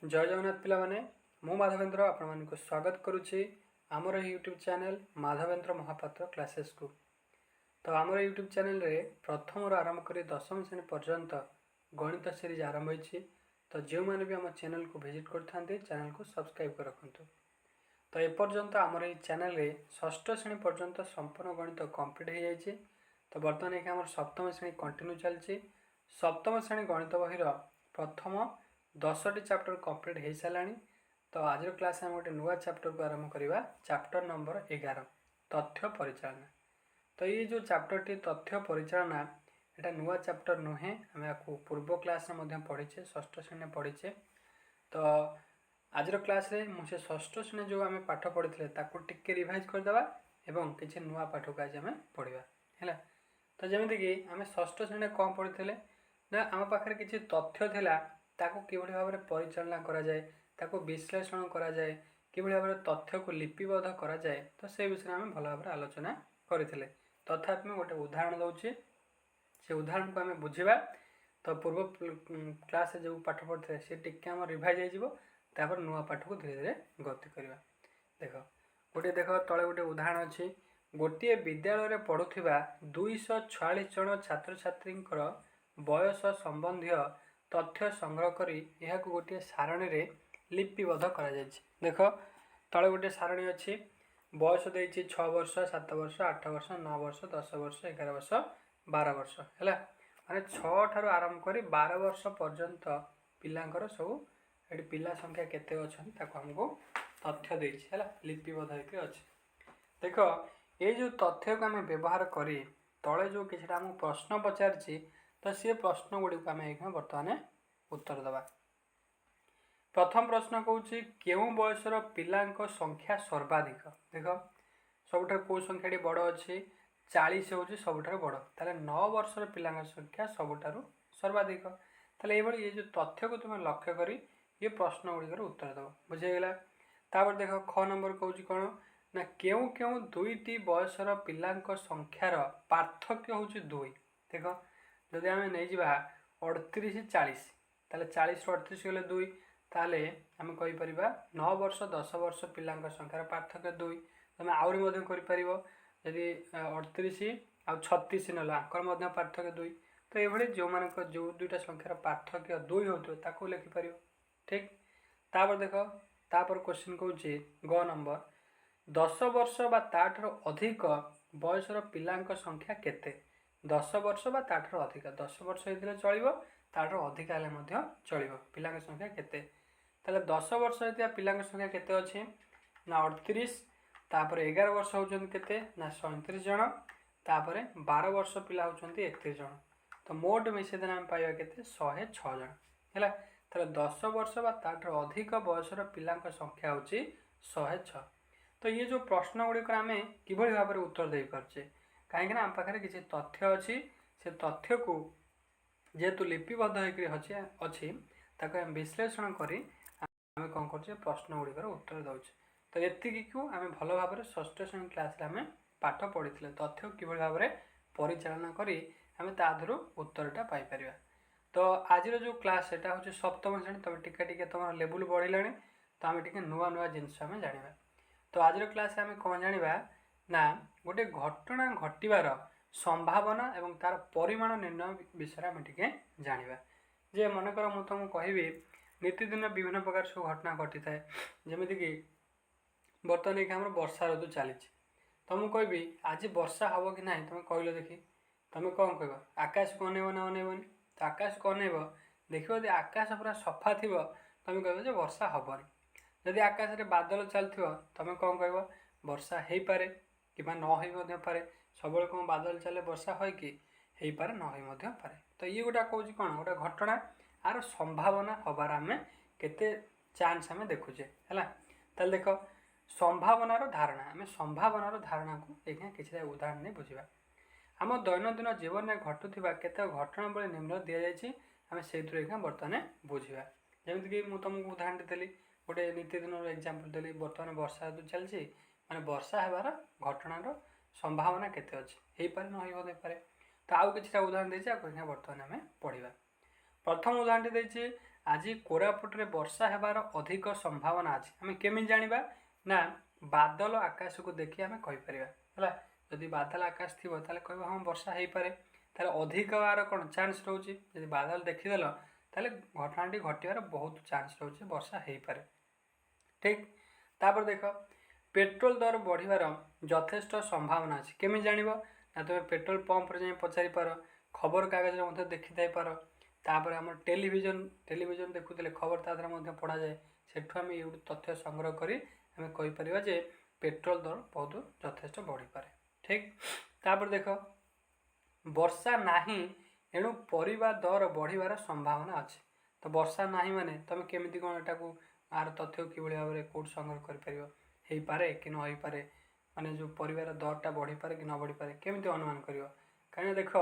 जय जगन्नाथ पिला माने मु माधवेन्द्र आपण मानक स्वागत करुच्ची आमर YouTube channel Madhavendra Mahapatra classes को। तो आमर यूट्यूब चैनल रे प्रथम आरंभ कर दशम श्रेणी पर्यंत गणित सीरीज आरंभ होती। तो जो मैंने भी आम चैनल को विजिट करते चैनल को सब्सक्राइब कर रखु। तो एपर्यंत आमर ये चैनल रे षष्ठ श्रेणी पर्यंत संपूर्ण गणित कंप्लीट हो जाए। तो बर्तमान एक आम सप्तम श्रेणी कंटिन्यू चलती। सप्तम श्रेणी गणित बहीर प्रथम 10टी चैप्टर कंप्लीट हो सारा। तो आज क्लास में गोटे नुआ चैप्टर को आरंभ करवा चैप्टर नंबर 11 तथ्य परिचालना। तो ये जो चैप्टर टी तथ्य परिचालना यहाँ नुआ चैप्टर नुहे आम आपको पूर्व क्लास में पढ़ीचे षष्ठ श्रेणी पढ़ीचे। तो आज क्लास रे मुझे षष्ठ श्रेणी जो आम पाठ पढ़ी टिके रिवाइज करदे एवं किसी नुआ पाठ को आज आम पढ़ा है। तो जमीक आम षष्ठ श्रेणी कौन पढ़ी ना आम पाखे किसी तथ्य थिला ताको किभली भाव में परिचालना करा जाए, ताको विश्लेषण करा जाए, किभली भाव में तथ्य को लिपिबद्ध करा जाए। तो से विषय में भल भाव आलोचना करथिले। तथापि मैं गोटे उदाहरण दूसरी से उदाहरण को आम बुझा। तो पूर्व क्लास जो पाठ पढ़ते सी टिके आम रिवाइज हो नुआ पाठ को धीरे धीरे गति करवा। देख गोटे देख तले गोटे उदाहरण अच्छी। गोटे विद्यालय पढ़ुवा 246 जन छात्र छात्री बयस संबंधी तथ्य संग्रह करी यह गोटे सारणी रे लिपिबद्ध करा जायछि। देख तले गोटे सारणी अच्छी। बयस देछि 6 वर्ष 7 वर्ष 8 वर्ष 9 वर्ष 10 वर्ष 11 वर्ष 12 वर्ष है माने 6 ठार आरंभ करी 12 वर्ष पर्यंत पिलांकर सब ये पिला संख्या केते अछन ताको हमको तथ्य देछि है लिपिबद्ध होके अछि। देख ये जो तथ्य को आम व्यवहार करी तले जो किछटा हम प्रश्न पचारछि तो सी प्रश्न गुड़ी को आम बर्तमान उत्तर दबा। प्रथम प्रश्न कौन क्यों बयसर पिला संख्या सर्वाधिक। देख सबुठ कौ संख्या बड़ अच्छी 40 हूँ सबुठ बड़ ताले 9 वर्षर पिला संख्या सबुठ सर्वाधिक। ताले ये जो तथ्य को तुम लक्ष्य करी ये प्रश्न गुड़िकर उत्तर दब बुझेगा। तापर देख ख नंबर कौन कौन ना क्यों क्यों दुईटी बयसर पिला संख्यार पार्थक्य हूँ 2। देख जदि आम नहीं 38 40 ताले 40 रू 38 गले 2 ताले आम कहीपर 9 वर्ष 10 वर्ष पिला संख्यार पार्थक्य 2। तुम आहरी कर जदि 38 आ 36 ना आंकर पार्थक्य 2। तो ये जो मान जो दुईटा संख्यार पार्थक्य 2 हो लिखिपर ठीक। तापर देख तापर क्वेश्चन कौन ग नंबर 10 वर्ष बा ताठर अधिक बयसर पिला संख्या केते। 10 वर्ष बा ताठर अधिक 10 वर्ष होते चलो ताठर अधिक हेल्ले चलो पिला संख्या केते। ताले 10 वर्ष होता पिला संख्या केते अच्छे ना 38। तापर 11 वर्ष होचन केते ना 37 जन। तापर 12 वर्ष पिला होचंती 31 जन। तो मोट मिसेदन आम पाइबा केते 106 जन है। ताले 10 वर्ष बा ताठर अधिक बयसर पिला संख्या होची 106। तो ये जो प्रश्न गुड़िक आम किभली भाव में उत्तर दे पारे कहीं आम पाखे किसी तथ्य अच्छी से तथ्य को जेहेतु लिपिबद्ध अच्छी आम विश्लेषण करी आम कौन कर प्रश्न गुड़िकर उत्तर दौचे। तो ये आम भल भाव में षष्ठ श्रेणी क्लास आम पाठ पढ़ी तथ्य किभली भाव में परिचालना करी आम ताधर उत्तरटा पाइपर। तो आज जो क्लास सेटा हूँ सप्तम श्रेणी तुम टिके तुम लेवल बढ़ला तो आम टे नुआ नुआ जिनस आम जाना। तो आज क्लास आम कौन जाना ना गोटे घटना घटवार संभावना एवं तार परिमाण निर्णय विषय आम टे जाना। जे मनकर मु तुमको कहबी नीतिदिन विभिन्न प्रकार सब घटना घटी थाए जमीक बर्तमान एक आम वर्षा ऋतु चली तुमको कहबी आज वर्षा हम कि ना तुम कहल देखी तुम कौन कह आकाश को अनेब ना अनेबनी। तो आकाश को अनेब देख आकाश पूरा सफा थी तुम कह वर्षा हेनी। जदि आकाश में बादल चलती तुम कौन कह वर्षा हो पारे कि न पारे सब कौन बादल चले वर्षा हो कि हो पारे न हो पारे। तो ये गोटा कौन कौन गोटे घटना आर संभावना हबार आम केते चांस आम देखुचे है। देख संभावनार धारणा आम संभावनार धारणा को ये किसी उदाहरण नहीं बुझा। आम दैनंदिन जीवन में घटुवा केते घटना बड़े निम्न दि जाए आम से बर्तमान बुझा। जमीक मुझे तुमको उदाहरण देली गोटे नीतिदिन एग्जांपल देली बर्तमान वर्षा ऋतु चलती माने वर्षा होबार घटनार संभावना केते अच्छी हो पारे न हो पारे। तो आउ किसी उदाहरण देती बर्तमान आम पढ़ा। प्रथम उदाहरण देती आज कोरापुट वर्षा हेबार अधिक संभावना अच्छी आम केमी जाना ना बादल आकाश को देखी आम कहीपर है जदि बादल आकाश थी कह हाँ वर्षा हो पाए अधिक आर कौन चान्स रोचे जब बादल देखीदेल ताले घटनाटी घटवार बहुत चान्स रोचे वर्षा हो पाए ठीक तापर देख पेट्रोल दर बढ़िवार यथेष्ट संभावना अच्छी केमी जान ना तुम पेट्रोल पंप जाए पचारि पार खबर कागज में देखी थाई पार तापर आम टेलीविजन देखुले खबर तादर पढ़ा जाए सेठू आम ये तथ्य संग्रह करी आम कहीपर जे पेट्रोल दर बहुत यथेष्ट बढ़ी पारे ठीक तापर देख वर्षा नाही एणु परिवा दर बढ़िवार संभावना अच्छे तो वर्षा नाही माने तुम केमी कौन एटा को आर तथ्य कि भाव में कौट संग्रह कर पारे कि न हो पारे माने जो परिवार दरटा बढ़ी पारे कि न बढ़ी पारे केमी अनुमान कर कहीं देख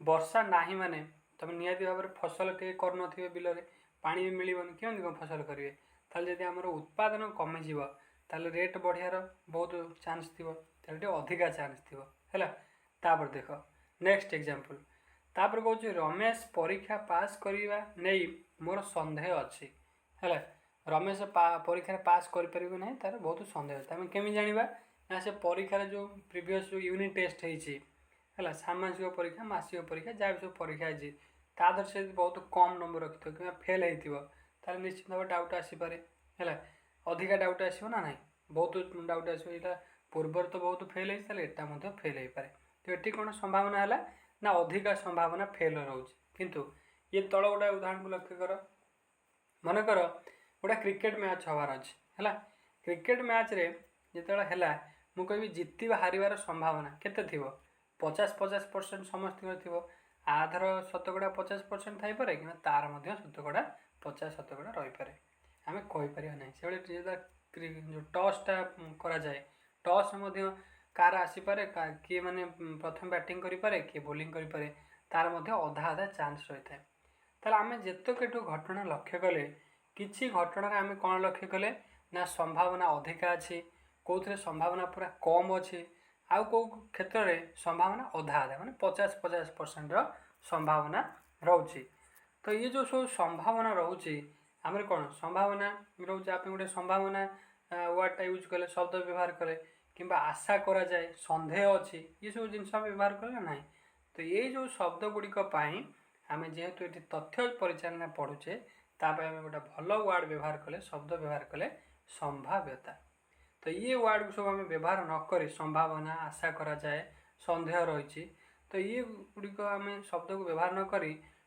वर्षा नाही माने तुम निहाती भाव में फसल टे कर बिल में पानी भी मिलबनी केमी कौन फसल करेंगे ताले जदि आमर उत्पादन कमिଯିव ताले रेट बढ़ियार बहुत चान्स थी अधिका चान्स थी है तापर देख नेक्स्ट एग्जांपल तापर कौच रमेश परीक्षा पास करवा नहीं मोर संदेह अच्छी है रमेश परीक्षा पास कर ना तार बहुत संदेह अच्छे आम केमी जाना ना से परीक्षार जो प्रीवियस जो यूनिट टेस्ट है सामाजिक परीक्षा मासिक परीक्षा जहाँ भी सब परीक्षा है तादर से बहुत कम नंबर रखी कि फेल हो निश्चित भाव डाउट आसीपे है अधिका डाउट आसो ना ना बहुत डाउट आसो पूर्वर तो बहुत फेल होता फेल हो पाए तो ये कौन संभावना है ना अधिका संभावना फेल रोचे किंतु ये तल गोटे उदाहरण को लक्ष्य कर मनकर गोटे क्रिकेट मैच हबार अच्छे है क्रिकेट मैच रे जिते है मुझे जितवा हारिबार संभावना केते थी 50-50% समस्त थी आधर शतकड़ा 50% थाईपे कि तार शतकड़ा 50-50 रही पारे आम कहीपर ना से जो टॉसटा करा जाए टॉस कार आसीपे किए मैंने प्रथम बैटिंग करें किए बोलिंग करें तार अधा अधा चान्स रही है आम जितकेठू घटना लक्ष्य कले किसी घटना आम कौन लक्ष्य कले ना संभावना अधिका अच्छी कौन संभावना पूरा कम अच्छी आउ कौ क्षेत्र में संभावना अधा अधा माने 50-50% संभावना रोचे तो ये जो सब संभावना रोचे आम कौन संभावना रोचे आप गोटे संभावना वर्डटा यूज कले शब्द व्यवहार कले कि आशा करा जाए संदेह अच्छी ये सब जिन व्यवहार कले ना तो ये जो शब्द गुड़िक आम जेहेतु ये तथ्य परिचालना पढ़ुचे ताप आम गोटे भल वार्ड व्यवहार कले शब्द व्यवहार कले संभाव्यता तो ये वार्ड को सब आम व्यवहार नक संभावना आशा करा जाए संदेह रही तो ये गुड़िक आम शब्द को व्यवहार नक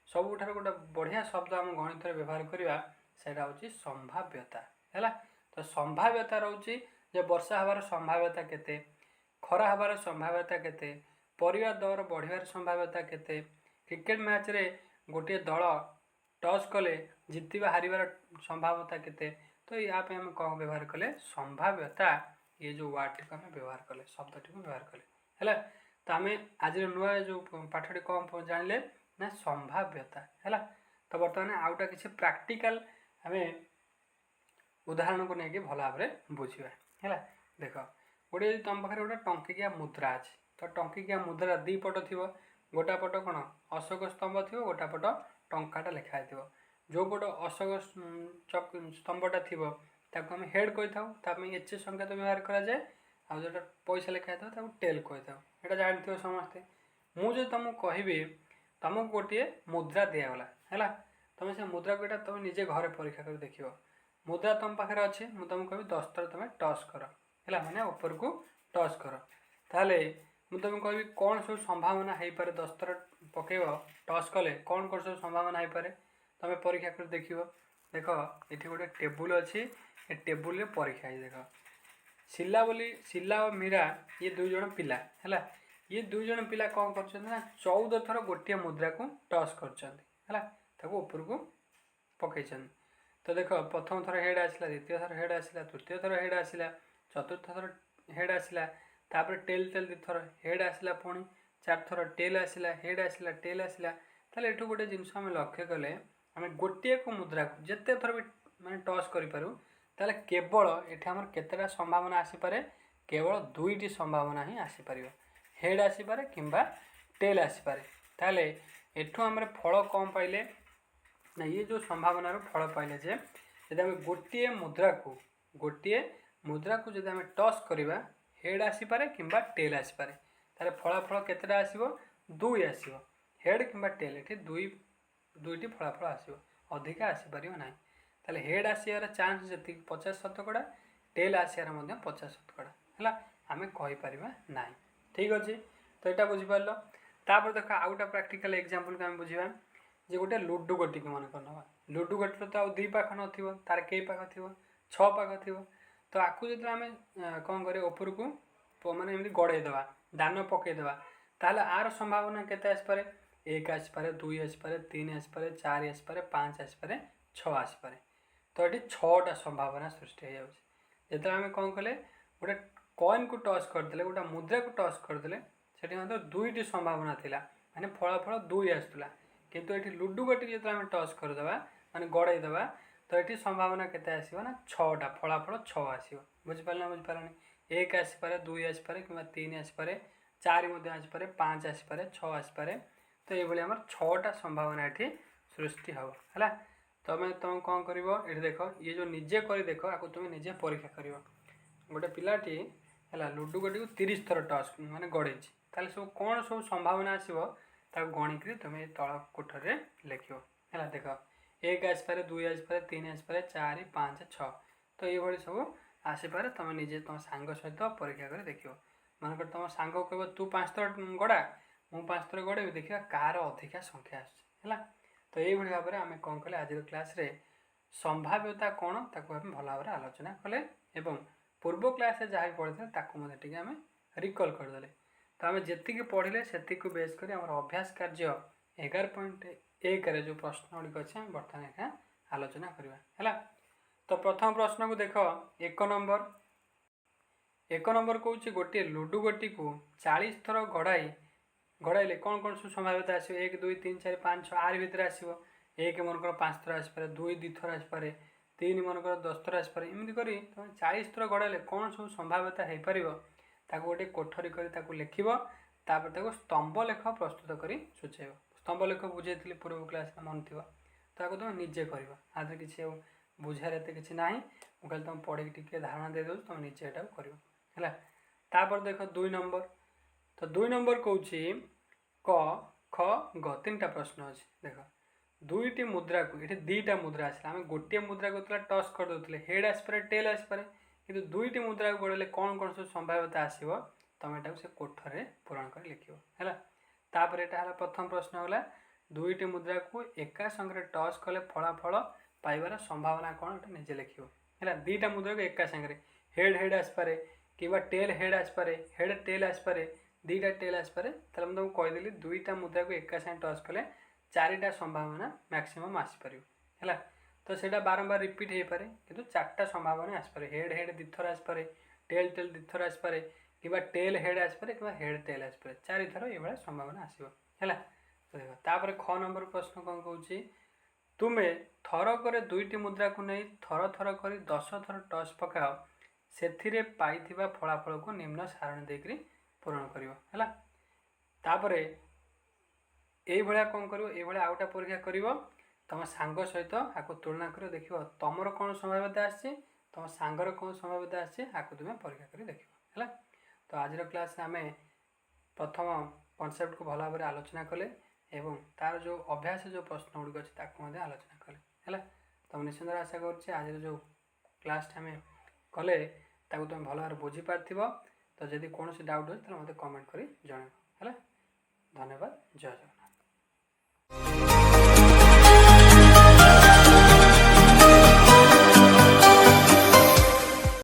सबुठार गोटे बढ़िया शब्द आम गणित व्यवहार करवा से संभाव्यता है तो संभाव्यता रोचे जे वर्षा हबार संभाव्यता केते खरा हबार संभाव्यता केते परिवार दर बढ़ियार संभाव्यता केते क्रिकेट मैच रे गोटे दल टॉस कले जितवा हारिबार संभाव्यता केते तो यहाँ पे आम कौन व्यवहार कले संभाव्यता ये जो वार्ड को आम व्यवहार कले शब्दटी को व्यवहार कले है तो आम आज नुआ जो पाठटी कौन जानिले ना संभाव्यता है तो बर्तमान आउटा किसी प्रैक्टिकल आम उदाहरण को लेकिन भल भाव में बुझा है देख गोटे तुम पाखे गोटे टंकिकिया मुद्रा अच्छे तो टंकिकिया मुद्रा दी पट थी गोटा पट कौन अशोक स्तंभ थी गोटा पट टंकाटा लिखाई थी जो पट अशोक स्तंभटा थी आम हेड कही एच संख्या तो व्यवहार कराए आ जो पैसा लिखाई था टेल कही था जानते समस्ते मुझे तुमको कहबी तुमको गोटे मुद्रा दिगला है तुम से मुद्रा को तुम निजे घरे परीक्षा कर देख मुद्रा तुम पाखे अच्छे मुझे तुमको कह 10 थर तुम टॉस कर है मैंने ऊपर को टॉस कर ताले मुझे तुमको कह कौन सब संभावना हो पारे 10 थर पकेब टॉस कले कौन कौन सब संभावना हो पारे तुम परीक्षा कर देख देख ये गोटे टेबुल अच्छी ये टेबुल परीक्षा है देख शिला और मीरा ये 2 जन पिला है ये 2 जन पिला कौन कर 14 थर गोटे मुद्रा को टॉस कर ऊपर को पकई तो देख प्रथम थर हेड आसला द्वितीय थर हेड आसला तृतीय थर हेड आसला चतुर्थ थर हेड आसला तापर टेल टेल 2 थर हेड आसला पुणी 4 थर टेल आसला हेड आसला टेल आसला ताले एठू गोटे जिनस आम लक्ष्य कले आम गोटे को मुद्रा को जिते थर भी माने टॉस करूँ ताले केवल एठी हमर केतेटा संभावना आसीपारे केवल 2टी संभावना ही आसीपार हेड आसीपारे किंबा टेल आसीपारे ताले एठू हमर फल कम पाइले ना ये जो संभावनार फल पाइले जे यदि आम गोटे मुद्रा को जब आम टस करवा हेड आसीपे कि टेल आसीपे तार फलाफल केतेटा आसो 2 आसो हेड कि टेल ये दुईटी फलाफल आसो अधिका आसीपर ना ताले हेड आसार चान्स जी 50% टेल आसार 50% है आम कहीपर ना ठीक अच्छे। तो यहाँ बुझीपार तापर देख आउ गोटे प्राक्टिकल एग्जांपल को आम बुझा जे गोटे लुडु गोटी को मन कर ना लुडु गोटी तो आउ 2 पाख न तार कई पाख थी 6 पाख थी तो आपको जो आम कौन कर ऊपर को माने एमती गड़ेदेवा दान पकईदेवा ताहले आर संभावना केते आसपारे 1 आसपारे 2 आसपारे 3 आसपारे 4 आसपारे 5 आसपारे 6 आसपारे तो ये 6टा संभावना सृष्टि हो जाए जो आम कौन कले गोटे कॉइन को टच करदे गोटे मुद्रा को टच करदे से दुईटी संभावना थिला माने फलाफल 2 आसुला किंतु ये लुडु गोटी जो आम टच करदे माने गड़ेदेवा तो ये संभावना केते आसीबो ना 6टा फलाफल 6 आसीबो बुझिपारना बुझिपारनी 1 आसपारे 2 आसपारे कि 3 आसपारे 4 आसपारे 5 आसपारे 6 आसपारे तो ये आम 6टा संभावना ये सृष्टि हम है तुम कौन कर ये देख ये जो निजे कर देख आपको तुम निजे परीक्षा कर गोटे पिलाटी है लुडु गोटी को 30 थर टच माने गड़े सब कौन सब संभावना आसो गणिक तुम तल कोठर लिख है देख 1 आसपारे 2 आसपारे 3 आसपारे 4 5 6 तो ये सब आसपारे तुम निजे तुम सांग सहित परीक्षा कर देख मनकर तुम सांग कह तू 5 थर गड़ा मु 5 थर गड़े देखा कार अधिका संख्या आसला तो ये भाव में आम कौन कले आज क्लास रे संभाव्यता कौन ताको आम भल भाव आलोचना कले एवं पूर्व क्लास जहाँ पढ़े आम रिकल करदे तो आम जी पढ़ले से बेस कर अभ्यास कार्य 11.1 जो प्रश्न गुड़िक अच्छे आम बर्तमान यहाँ आलोचना करवा है। तो प्रथम प्रश्न को देख 1 नंबर कौच गोटे लुडु गोटी को 40 थर गड़ाइले कौन कौन सब संभाव्यता आसो 1 2 3 4 5 6 आर भितर आसो 1 मनकर 5 थर आसपे 2 2 थर आसपे 3 मनकर 10 थर आसपे एमती कर तुम 40 थर गड़ाइले कौन सब संभाव्यता हो पार गोटे कोठरी कर लिख तापर स्तंभ लेख प्रस्तुत कर सूचेब स्तंभ लेख बुझे पूर्व क्लास मन थी तो तुम निजे कर आदि किसी बुझार एत कि ना मुझे तुम पढ़ी टे धारणा दे दूँ तुम निजे यहाँ कर देख 2 नंबर तो 2 नंबर कौन क ख ग 3टा प्रश्न अच्छे देख दुईटी मुद्रा को ये 2टा मुद्रा आसला आम गोटे मुद्रा को टच कर दे हेड आसपे टेल आसपे कि दुईटी मुद्रा को गड़े कौन कौन सब संभाव्यता आसो तुम यहाँ से कोठर पूरण कर लिख है तापर यहाँ प्रथम प्रश्न होगा दुईटी मुद्रा को एका संगे टच कले फलाफल पाइबार संभावना कौन ये निजे लिख है 2टा मुद्रा को एका संगे हेड आसपे कि टेल हेड आसपे हेड टेल आसपे 2टा टेल आसपे तुमको कहीदेली 2टा मुद्रा को एका संगे टच कले 4टा संभावना मैक्सिमम आसपर है तो सेटा बारंबार रिपीट हो पारे कि 4टा संभावना आसपे हेड हेड 2 थर आसपे टेल टेल 2 थर आसपे कि टेल हेड आसपे कि हेड टेल आसपे 4 थर ये संभावना आसो है तो देख तापर ख नंबर प्रश्न कौन कौच तुम्हें थरक 2टी मुद्रा को नहीं थर थर कर 10 थर टच पकाओ से पाई फलाफल को निम्न सारणी देकर पूरण कर तापर ये कौन कर आउ गोटे परीक्षा कर तुम सांग सहित आपको तुलना कर देख तुम कौन संभाव्यता आसी तुम सांगर कौन संभाव्यता आसी आपको तुम्हें परीक्षा कर देख है तो आज क्लास आम प्रथम कॉन्सेप्ट को भल भाव में आलोचना कले एवं तार जो अभ्यास जो प्रश्न गुड़िक अच्छे आलोचना कले है तो निश्चित आशा कर आज जो क्लास आम कले तुम भल भाव बुझीपार तो जदि कौन डाउट हो तो मत कमेंट कर जन है धन्यवाद जय जगन्नाथ।